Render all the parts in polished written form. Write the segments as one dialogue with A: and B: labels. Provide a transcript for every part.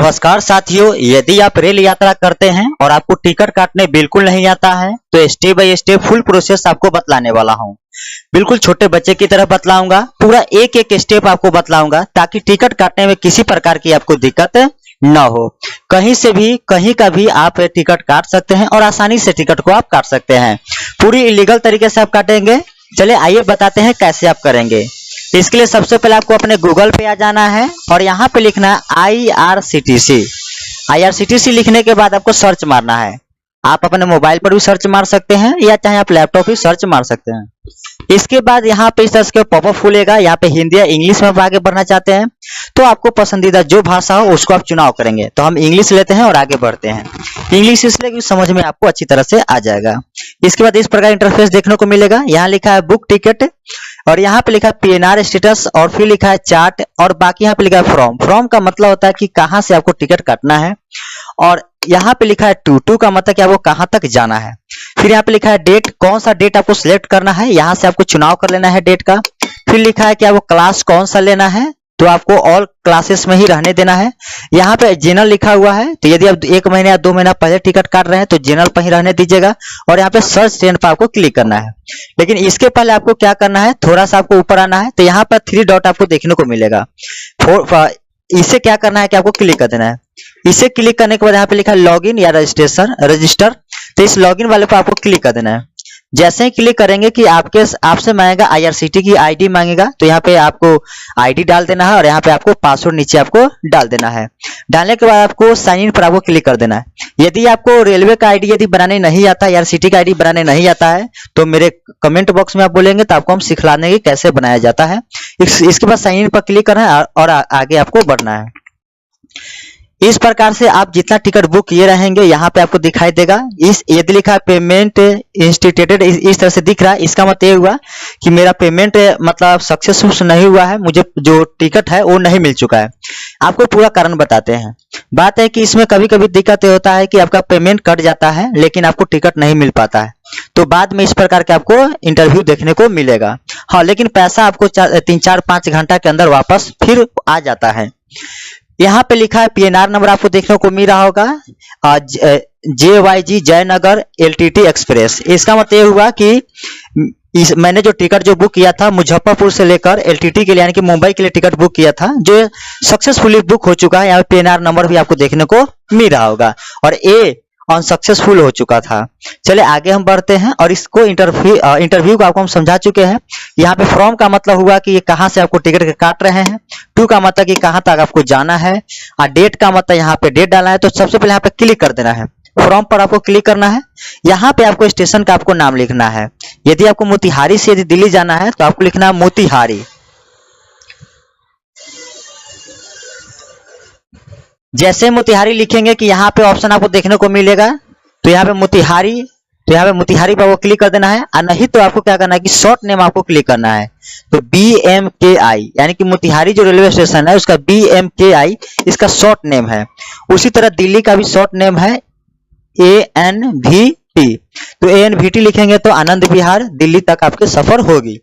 A: नमस्कार साथियों, यदि आप रेल यात्रा करते हैं और आपको टिकट काटने बिल्कुल नहीं आता है तो step by step full process आपको बतलाने वाला हूं। बिल्कुल छोटे बच्चे की तरह बतलाऊंगा, पूरा एक एक स्टेप आपको बतलाऊंगा ताकि टिकट काटने में किसी प्रकार की आपको दिक्कत न हो। कहीं से भी कहीं का भी आप टिकट काट सकते हैं और आसानी से टिकट को आप काट सकते हैं। पूरी इलीगल तरीके से आप काटेंगे। चलिए आइए बताते हैं कैसे आप करेंगे। इसके लिए सबसे पहले आपको अपने गूगल पे आ जाना है और यहाँ पे लिखना है IRCTC। IRCTC लिखने के बाद आपको सर्च मारना है। आप अपने मोबाइल पर भी सर्च मार सकते हैं या चाहे आप लैपटॉप भी सर्च मार सकते हैं। इसके बाद यहाँ पे इस तरह से पॉपअप खुलेगा। यहाँ पे हिंदी या इंग्लिश में आप आगे बढ़ना चाहते हैं तो आपको पसंदीदा जो भाषा हो उसको आप चुनाव करेंगे। तो हम इंग्लिश लेते हैं और आगे बढ़ते हैं। इंग्लिश इसलिए कि समझ में आपको अच्छी तरह से आ जाएगा। इसके बाद इस प्रकार इंटरफेस देखने को मिलेगा। यहाँ लिखा है बुक टिकट और यहाँ पे लिखा है PNR स्टेटस और फिर लिखा है चार्ट और बाकी यहाँ पे लिखा है फ्रॉम। फ्रॉम का मतलब होता है कि कहाँ से आपको टिकट काटना है और यहाँ पे लिखा है टू का मतलब कि आपको कहाँ तक जाना है। फिर यहाँ पे लिखा है डेट, कौन सा डेट आपको सिलेक्ट करना है, यहाँ से आपको चुनाव कर लेना है डेट का। फिर लिखा है कि आपको क्लास कौन सा लेना है तो आपको ऑल क्लासेस में ही रहने देना है। यहाँ पे जनरल लिखा हुआ है तो यदि आप 1 महीना या 2 महीना पहले टिकट काट रहे हैं तो जनरल पर ही रहने दीजिएगा और यहाँ पे सर्च ट्रेन पर आपको क्लिक करना है। लेकिन इसके पहले आपको क्या करना है, थोड़ा सा आपको ऊपर आना है तो यहाँ पर 3 डॉट आपको देखने को मिलेगा। इसे क्या करना है कि आपको क्लिक कर देना है। इसे क्लिक करने के बाद यहाँ पे लिखा है लॉगिन या रजिस्टर, तो इस लॉगिन वाले पर आपको क्लिक कर देना है। जैसे ही क्लिक करेंगे कि आपसे मांगेगा IRCTC की ID मांगेगा तो यहाँ पे आपको ID डाल देना है और यहाँ पे आपको पासवर्ड नीचे आपको डाल देना है। डालने के बाद आपको साइन इन पर आपको क्लिक कर देना है। यदि आपको रेलवे का ID यदि बनाने नहीं आता, IRCTC का ID बनाने नहीं आता है तो मेरे कमेंट बॉक्स में आप बोलेंगे तो आपको हम सिखला देंगे कैसे बनाया जाता है। इसके बाद साइन इन पर क्लिक करना है और आगे आपको बढ़ना है। इस प्रकार से आप जितना टिकट बुक किए रहेंगे यहाँ पे आपको दिखाई देगा। यदि लिखा है पेमेंट इंस्टीट्यूटेड इस तरह से दिख रहा है, इसका मतलब ये हुआ कि मेरा पेमेंट मतलब सक्सेसफुल नहीं हुआ है, मुझे जो टिकट है वो नहीं मिल चुका है। आपको पूरा कारण बताते हैं। बात है कि इसमें कभी कभी दिक्कत होता है कि आपका पेमेंट कट जाता है लेकिन आपको टिकट नहीं मिल पाता है तो बाद में इस प्रकार के आपको इंटरव्यू देखने को मिलेगा। हाँ, लेकिन पैसा आपको 3-4-5 घंटा के अंदर वापस फिर आ जाता है। यहाँ पे लिखा है PNR नंबर आपको देखने को मिल रहा होगा JYG जयनगर LTT एक्सप्रेस। इसका मतलब ये हुआ कि मैंने जो टिकट जो बुक किया था मुजफ्फरपुर से लेकर LTT के लिए यानी कि मुंबई के लिए टिकट बुक किया था जो सक्सेसफुली बुक हो चुका है। यहाँ पे PNR नंबर भी आपको देखने को मिल रहा होगा और A अनसक्सेसफुल हो चुका था। चलिए आगे हम बढ़ते हैं और इसको इंटरव्यू को आपको हम समझा चुके हैं। यहाँ पे फ्रॉम का मतलब हुआ कि ये कहाँ से आपको टिकट काट रहे हैं, टू का मतलब कि कहाँ तक आपको जाना है और डेट का मतलब यहाँ पे डेट डालना है। तो सबसे पहले यहाँ पे क्लिक कर देना है। फ्रॉम पर आपको क्लिक करना है। यहाँ पे आपको स्टेशन का आपको नाम लिखना है। यदि आपको मोतिहारी से यदि दिल्ली जाना है तो आपको लिखना है मोतिहारी। जैसे मोतिहारी लिखेंगे कि यहाँ पे ऑप्शन आपको देखने को मिलेगा तो यहाँ पे मोतिहारी पर वो क्लिक कर देना है और नहीं तो आपको क्या करना है कि शॉर्ट नेम आपको क्लिक करना है। तो BMKI यानी कि मोतिहारी जो रेलवे स्टेशन है उसका BMKI इसका शॉर्ट नेम है। उसी तरह दिल्ली का भी शॉर्ट नेम है ANVT। तो ANVT लिखेंगे तो आनंद विहार दिल्ली तक आपके सफर होगी।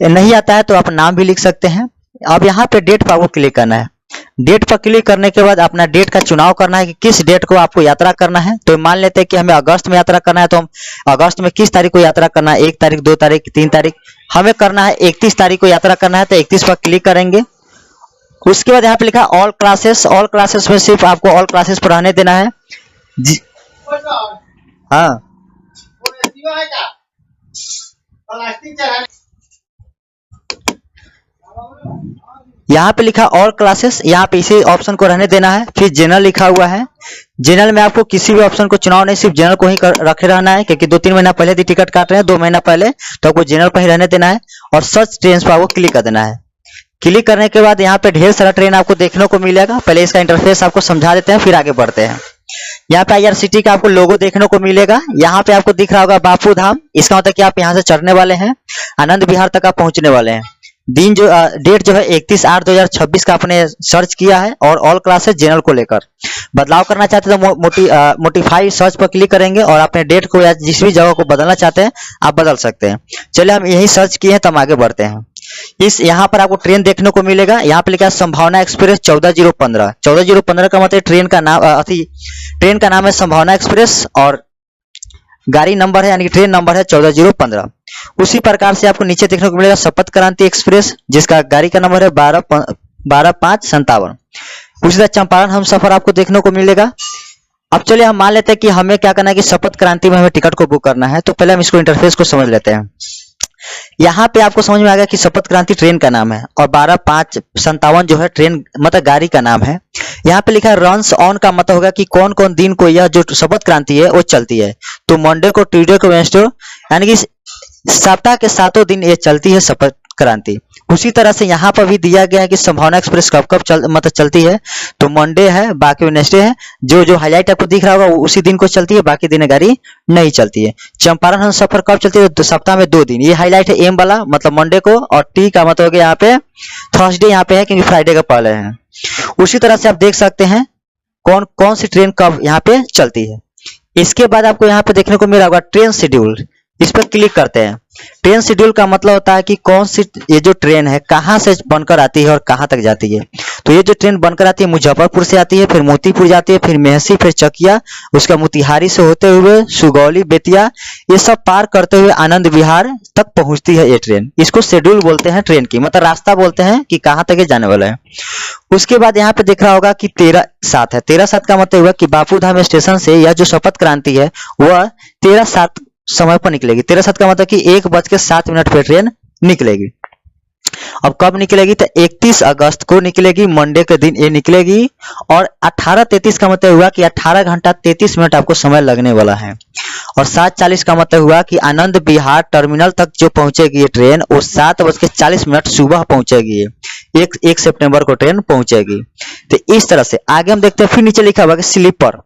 A: नहीं आता है तो आप नाम भी लिख सकते हैं। अब यहाँ पे डेट पर आपको क्लिक करना है। डेट पर क्लिक करने के बाद अपना डेट का चुनाव करना है कि किस डेट को आपको यात्रा करना है। तो मान लेते हैं कि हमें अगस्त में यात्रा करना है तो हम अगस्त में किस तारीख को यात्रा करना है, 1 तारीख, 2 तारीख, 3 तारीख, हमें करना है 31 तारीख को यात्रा करना है तो 31 पर क्लिक करेंगे। उसके बाद यहाँ पे लिखा ऑल क्लासेस, ऑल क्लासेस में सिर्फ आपको ऑल क्लासेस पर रहने देना है। हाँ, यहाँ पे लिखा ऑल क्लासेस, यहाँ पे इसी ऑप्शन को रहने देना है। फिर जनरल लिखा हुआ है। जनरल में आपको किसी भी ऑप्शन को चुनाव नहीं, सिर्फ जनरल को ही रखे रहना है क्योंकि 2-3 महीना पहले यदि टिकट काट रहे हैं 2 महीना पहले तो आपको जनरल पर ही रहने देना है और सर्च ट्रेन पर आपको क्लिक कर देना है। क्लिक करने के बाद यहाँ पे ढेर सारा ट्रेन आपको देखने को मिलेगा। पहले इसका इंटरफेस आपको समझा देते हैं फिर आगे बढ़ते हैं। यहाँ पे IRCTC का आपको लोगो देखने को मिलेगा। यहाँ पे आपको दिख रहा होगा बापू धाम, इसका मतलब कि आप यहाँ से चढ़ने वाले हैं, आनंद विहार तक आप पहुंचने वाले हैं। डेट जो है 31/8/2026 का आपने सर्च किया है और ऑल क्लासेस जनरल को लेकर बदलाव करना चाहते हैं तो मोडिफाई सर्च पर क्लिक करेंगे और अपने डेट को या जिस भी जगह को बदलना चाहते हैं आप बदल सकते हैं। चलिए हम यही सर्च किए हैं तो हम आगे बढ़ते हैं। इस यहाँ पर आपको ट्रेन देखने को मिलेगा। यहाँ पे लिखा है संभावना एक्सप्रेस 14015। 14015 का मतलब ट्रेन का नाम ट्रेन का नाम है संभावना एक्सप्रेस और गाड़ी नंबर है यानी ट्रेन नंबर है 14015। उसी प्रकार से आपको नीचे देखने को मिलेगा शपथ क्रांति एक्सप्रेस जिसका गाड़ी का नंबर है 12557। उसी तरह चंपारण हम सफर आपको देखने को मिलेगा। अब चलिए हम मान लेते हैं कि हमें क्या करना है कि शपथ क्रांति में हमें टिकट को बुक करना है। तो पहले हम इसको इंटरफेस को समझ लेते हैं। यहाँ पे आपको समझ में आ गया कि शपथ क्रांति ट्रेन का नाम है और 12557 जो है ट्रेन मतलब गाड़ी का नाम है। यहाँ पे लिखा है रन्स ऑन का मतलब होगा कि कौन कौन दिन को यह जो शपथ क्रांति है वो चलती है। तो मंडे को, ट्यूसडे को, वेडनेसडे यानी कि सप्ताह के 7 दिन ये चलती है शपथ क्रांति। उसी तरह से यहाँ पर भी दिया गया है कि संभावना एक्सप्रेस कब कब चलती है। तो मंडे है, बाकी वेडनेसडे है, जो हाईलाइट आपको दिख रहा होगा वो उसी दिन को चलती है, बाकी दिन गाड़ी नहीं चलती है। चंपारण हम सफर कब चलती है? तो सप्ताह में 2 दिन। ये हाईलाइट है एम वाला मतलब मंडे को, और टी का मतलब हो गया यहाँ पे थर्सडे यहाँ पे है क्योंकि फ्राइडे का पहले है। उसी तरह से आप देख सकते हैं कौन कौन सी ट्रेन कब यहाँ पे चलती है। इसके बाद आपको यहाँ पे देखने को मिला होगा ट्रेन शेड्यूल। इस पर क्लिक करते हैं। ट्रेन शेड्यूल का मतलब होता है कि कौन सी ये जो ट्रेन है कहाँ से बनकर आती है और कहाँ तक जाती है। तो ये जो ट्रेन बनकर आती है मुजफ्फरपुर से आती है, फिर मोतीपुर जाती है, फिर मेहसी, फिर चकिया, उसका मोतिहारी से होते हुए सुगौली, बेतिया, ये सब पार करते हुए आनंद विहार तक पहुंचती है ये ट्रेन। इसको शेड्यूल बोलते हैं ट्रेन की, मतलब रास्ता बोलते हैं कि कहाँ तक ये जाने वाला है। उसके बाद यहाँ पे देख रहा होगा कि 13/7 है। 13/7 का मतलब हुआ कि बापूधाम स्टेशन से यह जो शपथ क्रांति है वह 13/7 समय पर निकलेगी। 13/7 का मतलब कि 1:07 पे ट्रेन निकलेगी। अब कब निकलेगी? तो 31 अगस्त को निकलेगी, मंडे के दिन ये निकलेगी। और 18:33 का मतलब हुआ कि 18 घंटा 33 मिनट आपको समय लगने वाला है। और 7:40 का मतलब हुआ कि आनंद विहार टर्मिनल तक जो पहुंचेगी ये ट्रेन वो 7:40 सुबह पहुंचेगी। 1 सितंबर को ट्रेन पहुंचेगी। तो इस तरह से आगे हम देखते हैं। फिर नीचे लिखा हुआ कि स्लीपर,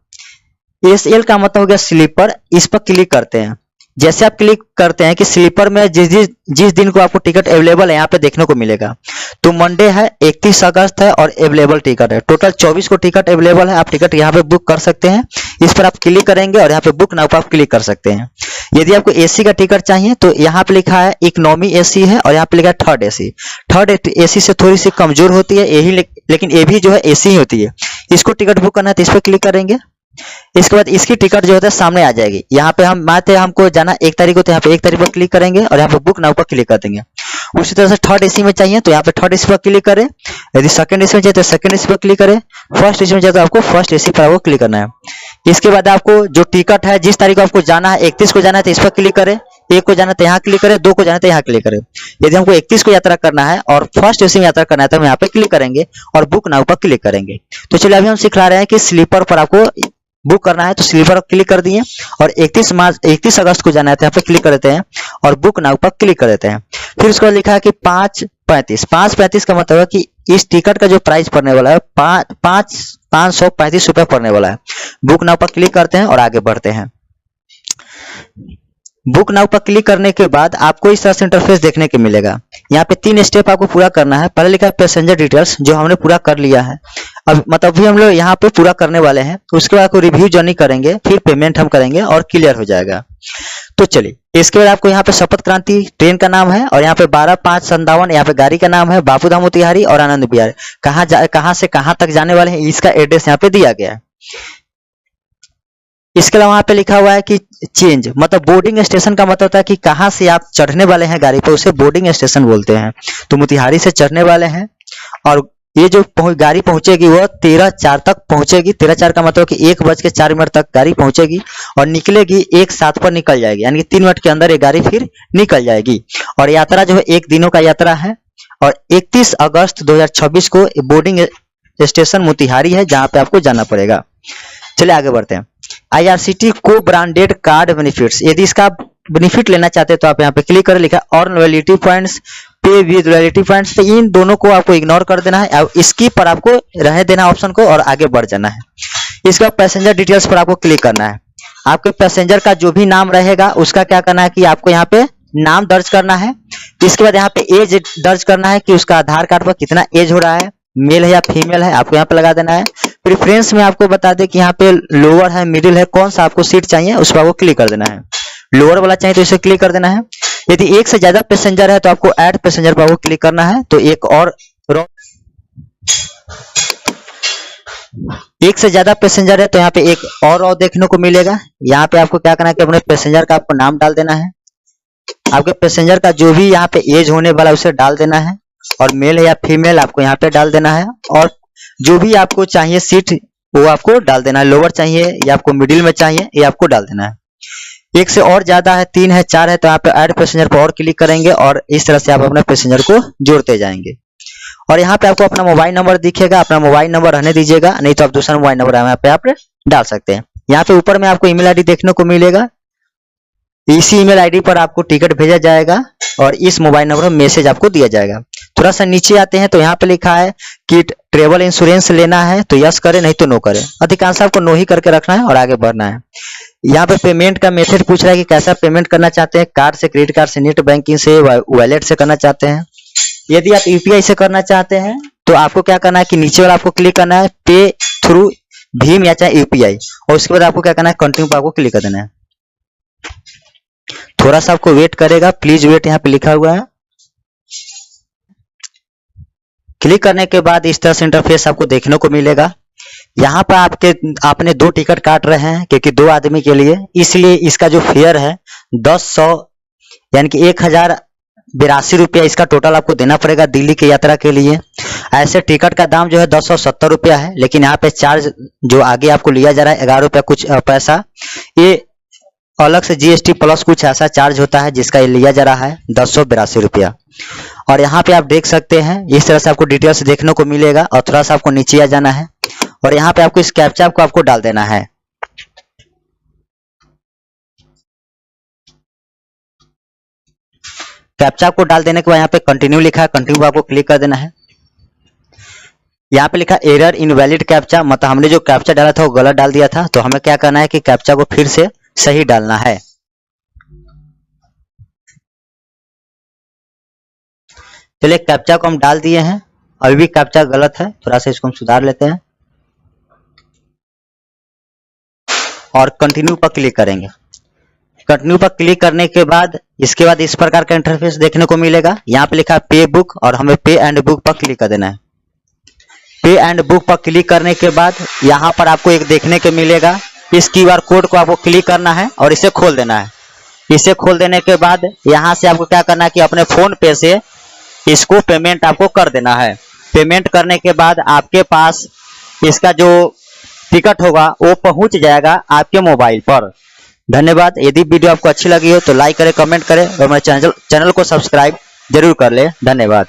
A: SL का मतलब हो गया स्लीपर। इस पर क्लिक करते हैं। जैसे आप क्लिक करते हैं कि स्लीपर में जिस दिन को आपको टिकट अवेलेबल है यहाँ पे देखने को मिलेगा। तो मंडे है, 31 अगस्त है और अवेलेबल टिकट है। टोटल 24 को टिकट अवेलेबल है। आप टिकट यहाँ पे बुक कर सकते हैं। इस पर आप क्लिक करेंगे और यहाँ पे बुक नाउ पर आप क्लिक कर सकते हैं। यदि आपको AC का टिकट चाहिए तो यहाँ पे लिखा है इकोनॉमी AC है और यहाँ पे लिखा है थर्ड AC। थर्ड AC से थोड़ी सी कमजोर होती है यही, लेकिन ये भी जो है AC ही होती है। इसको टिकट बुक करना है तो इस पर क्लिक करेंगे। इसके बाद इसकी टिकट जो होता है सामने आ जाएगी। यहाँ पे हम मानते हैं हमको जाना 1 तारीख को, तो यहाँ पे 1 तारीख पर क्लिक करेंगे और यहाँ पे बुक नाउ पर क्लिक कर देंगे। उसी तरह से थर्ड AC में चाहिए तो यहाँ पे थर्ड AC पर क्लिक करें। यदि सेकंड AC में चाहिए तो सेकंड AC पर क्लिक करें। फर्स्ट AC में चाहिए तो आपको फर्स्ट AC पर आपको क्लिक करना है। इसके बाद आपको जो टिकट है जिस तारीख को आपको जाना है, 31 को जाना है तो इस पर क्लिक करें। 1 को जाना है तो यहाँ क्लिक करें, 2 को जाना है तो यहाँ क्लिक करें। यदि हमको 31 को यात्रा करना है और फर्स्ट AC में यात्रा करना है तो हम यहाँ पे क्लिक करेंगे और बुक नाउ पर क्लिक करेंगे। तो चलिए अभी हम सिखा रहे हैं कि स्लीपर पर आपको बुक करना है। तो स्लीपर पर क्लिक कर दिए और 31 अगस्त को जाना है तो यहाँ पे क्लिक कर देते हैं और बुक नाउ पर क्लिक कर देते हैं। फिर उसको लिखा है कि 5:35 का मतलब है कि इस टिकट का जो प्राइस पड़ने वाला है 535 रुपए पड़ने वाला है। बुक नाउ पर क्लिक करते हैं और आगे बढ़ते हैं। बुक नाउ पर क्लिक करने के बाद आपको इस तरह से इंटरफेस देखने को मिलेगा। यहाँ पे 3 स्टेप आपको पूरा करना है। पहले लिखा है पैसेंजर डिटेल्स, जो हमने पूरा कर लिया है। अब मतलब भी हम लोग यहाँ पे पूरा करने वाले हैं। उसके बाद आपको रिव्यू जर्नी करेंगे, फिर पेमेंट हम करेंगे और क्लियर हो जाएगा। तो चलिए इसके बाद आपको यहाँ पे शपथ क्रांति ट्रेन का नाम है और यहाँ पे 12557 यहाँ पे गाड़ी का नाम है, बापूधाम मोतिहारी और आनंद विहार कहाँ से कहाँ तक जाने वाले हैं इसका एड्रेस यहाँ पे दिया गया है। इसके अलावा वहां पे लिखा हुआ है कि चेंज मतलब बोर्डिंग स्टेशन का मतलब होता है कि कहाँ से आप चढ़ने वाले हैं गाड़ी पर, उसे बोर्डिंग स्टेशन बोलते हैं। तो मोतिहारी से चढ़ने वाले हैं और ये जो गाड़ी पहुंचेगी वह 13:04 तक पहुंचेगी। 13:04 का मतलब कि 1:04 तक गाड़ी पहुंचेगी और निकलेगी 1:07 पर निकल जाएगी, यानी कि 3 मिनट के अंदर ये गाड़ी फिर निकल जाएगी। और यात्रा जो है 1 दिनों का यात्रा है और 31 अगस्त 2026 को बोर्डिंग स्टेशन मोतिहारी है जहाँ पे आपको जाना पड़ेगा। चलिए आगे बढ़ते हैं। IRCT को ब्रांडेड कार्ड बेनिफिट्स, यदि इसका बेनिफिट लेना चाहते हैं तो आप यहाँ पे क्लिक करें। लिखा है अर्न लॉयल्टी पॉइंट्स, पे विद लॉयल्टी पॉइंट्स। तो इन दोनों को आपको इग्नोर कर देना है, इसकी पर आपको रहने देना ऑप्शन को और आगे बढ़ जाना है। इसके बाद पैसेंजर डिटेल्स पर आपको क्लिक करना है। आपके पैसेंजर का जो भी नाम रहेगा उसका क्या करना है कि आपको यहाँ पे नाम दर्ज करना है। इसके बाद यहाँ पे एज दर्ज करना है कि उसका आधार कार्ड पर कितना एज हो रहा है, मेल है या फीमेल है, आपको यहाँ पे लगा देना है। प्रेफरेंस में आपको बता दे कि यहाँ पे लोअर है, मिडिल है, कौन सा आपको सीट चाहिए उस पर आपको क्लिक कर देना है। लोअर वाला चाहिए तो इसे क्लिक कर देना है। यदि एक से ज्यादा पैसेंजर है तो आपको ऐड पैसेंजर पर आपको क्लिक करना है। तो एक से ज्यादा पैसेंजर है तो यहाँ पे एक और रो देखने को मिलेगा। यहाँ पे आपको क्या करना है कि अपने पैसेंजर का आपको नाम डाल देना है। आपके पैसेंजर का जो भी यहाँ पे एज होने वाला उसे डाल देना है, और मेल है या फीमेल आपको यहाँ पे डाल देना है, और जो भी आपको चाहिए सीट वो आपको डाल देना है। लोअर चाहिए या आपको मिडिल में चाहिए ये आपको डाल देना है। एक से और ज्यादा है, 3 है, 4 है तो यहाँ पे ऐड पैसेंजर पर और क्लिक करेंगे और इस तरह से आप अपने पैसेंजर को जोड़ते जाएंगे। और यहाँ पे आपको अपना मोबाइल नंबर दिखेगा, अपना मोबाइल नंबर रहने दीजिएगा, नहीं तो आप दूसरा मोबाइल नंबर यहाँ पे आप डाल सकते हैं। यहाँ पे ऊपर में आपको ईमेल आईडी देखने को मिलेगा। इसी ईमेल आईडी पर आपको टिकट भेजा जाएगा और इस मोबाइल नंबर पर मैसेज आपको दिया जाएगा। थोड़ा सा नीचे आते हैं तो यहाँ पे लिखा है कि ट्रेवल इंश्योरेंस लेना है तो यस करें, नहीं तो नो करें। अधिकांश आपको नो ही करके रखना है और आगे बढ़ना है। यहाँ पे पेमेंट का मेथड पूछ रहा है कि कैसा पेमेंट करना चाहते हैं, कार्ड से, क्रेडिट कार्ड से, नेट बैंकिंग से, वॉलेट से करना चाहते हैं। यदि आप यूपीआई से करना चाहते हैं तो आपको क्या करना है कि नीचे वाला आपको क्लिक करना है पे थ्रू भीम या चाहे यूपीआई, और उसके बाद आपको क्या करना है कंटिन्यू पर आपको क्लिक कर देना है। थोड़ा सा आपको वेट करेगा, प्लीज वेट, यहाँ पे लिखा हुआ है। क्लिक करने के बाद इस तरह से इंटरफेस आपको देखने को मिलेगा। यहाँ पर आपने 2 टिकट काट रहे हैं क्योंकि 2 आदमी के लिए, इसलिए इसका जो फेयर है 10 यानी कि 1082 रुपया इसका टोटल आपको देना पड़ेगा दिल्ली की यात्रा के लिए। ऐसे टिकट का दाम जो है 1070 रुपया है, लेकिन यहाँ पे चार्ज जो आगे आपको लिया जा रहा है 11 रुपया कुछ पैसा, ये अलग से जीएसटी प्लस कुछ ऐसा चार्ज होता है जिसका ये लिया जा रहा है 1082 रुपया। और यहाँ पे आप देख सकते हैं इस तरह से आपको डिटेल्स देखने को मिलेगा। और थोड़ा सा आपको नीचे आ जाना है और यहाँ पे आपको इस कैप्चा को आपको डाल देना है। कैप्चा को डाल देने के बाद यहाँ पे कंटिन्यू लिखा है, कंटिन्यू आपको क्लिक कर देना है। यहाँ पे लिखा एरर इनवैलिड कैप्चा, मतलब हमने जो कैप्चा डाला था वो गलत डाल दिया था, तो हमें क्या करना है कि कैप्चा को फिर से सही डालना है। चलिए कैप्चा को हम डाल दिए हैं, अभी भी कैप्चा गलत है, थोड़ा सा इसको हम सुधार लेते हैं और कंटिन्यू पर क्लिक करेंगे। कंटिन्यू पर क्लिक करने के बाद इसके बाद इस प्रकार का इंटरफेस देखने को मिलेगा। यहाँ पे लिखा है पे बुक और हमें पे एंड बुक पर क्लिक कर देना है। पे एंड बुक पर क्लिक करने के बाद यहाँ पर आपको एक देखने को मिलेगा, इस क्यूआर कोड को आपको क्लिक करना है और इसे खोल देना है। इसे खोल देने के बाद यहाँ से आपको क्या करना है कि अपने फोन पे से इसको पेमेंट आपको कर देना है। पेमेंट करने के बाद आपके पास इसका जो टिकट होगा वो पहुंच जाएगा आपके मोबाइल पर। धन्यवाद। यदि वीडियो आपको अच्छी लगी हो तो लाइक करें, कमेंट करें और हमारे चैनल को सब्सक्राइब जरूर कर ले। धन्यवाद।